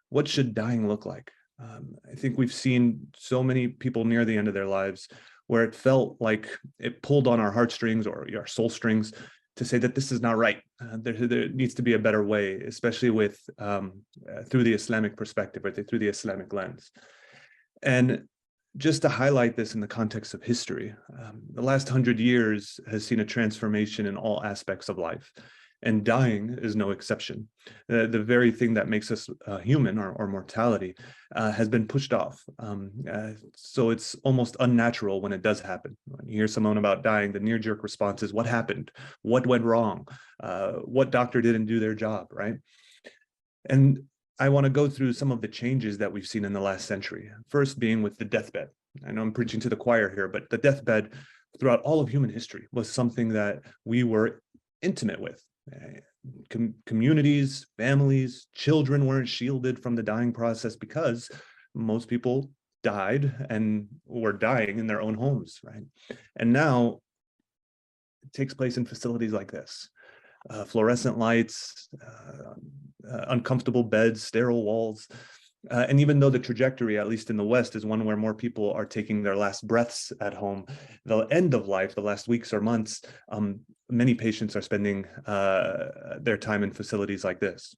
what should dying look like? I think we've seen so many people near the end of their lives where it felt like it pulled on our heartstrings or our soul strings to say that this is not right. There needs to be a better way, especially with through the Islamic perspective or through the Islamic lens. And just to highlight this in the context of history, the last 100 years has seen a transformation in all aspects of life, and dying is no exception. The very thing that makes us human, our mortality, has been pushed off. So it's almost unnatural when it does happen. When you hear someone about dying, the knee-jerk response is, what happened? What went wrong? What doctor didn't do their job, right? And I want to go through some of the changes that we've seen in the last century. First being with the deathbed. I know I'm preaching to the choir here, but the deathbed throughout all of human history was something that we were intimate with. Communities, families, children weren't shielded from the dying process because most people died and were dying in their own homes, right? And now it takes place in facilities like this. Fluorescent lights, uncomfortable beds, sterile walls. And even though the trajectory, at least in the West, is one where more people are taking their last breaths at home, the end of life, the last weeks or months, many patients are spending their time in facilities like this.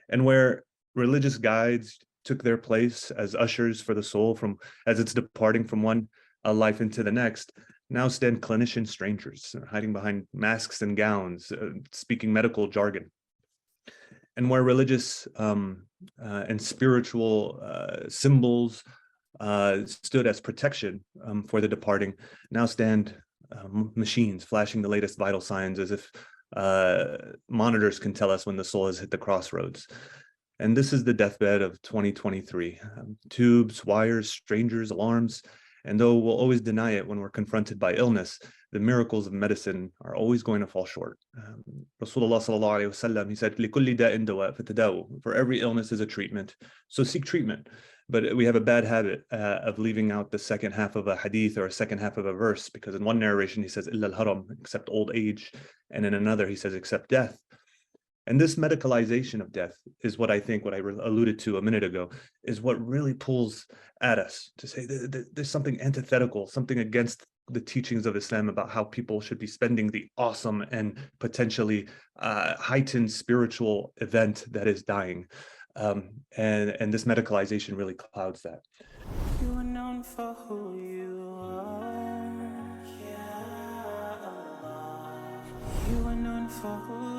And where religious guides took their place as ushers for the soul as it's departing from one life into the next, now stand clinician strangers, hiding behind masks and gowns, speaking medical jargon. And where religious and spiritual symbols stood as protection for the departing, now stand machines flashing the latest vital signs as if monitors can tell us when the soul has hit the crossroads. And this is the deathbed of 2023. Tubes, wires, strangers, alarms. And though we'll always deny it when we're confronted by illness, the miracles of medicine are always going to fall short. Rasulullah sallallahu alaihi wasallam, he said, لِكُلِّ دَاءٍ دَوَاءٌ فَتَدَاوُوا. For every illness is a treatment, so seek treatment. But we have a bad habit of leaving out the second half of a hadith or a second half of a verse, because in one narration he says, إِلَّا الْهَرَمْ, except old age, and in another he says, except death. And this medicalization of death is what I think, what I alluded to a minute ago, is what really pulls at us to say there's something antithetical, something against the teachings of Islam about how people should be spending the awesome and potentially heightened spiritual event that is dying. And this medicalization really clouds that. You are known for who you are. Yeah, Allah. You are known for who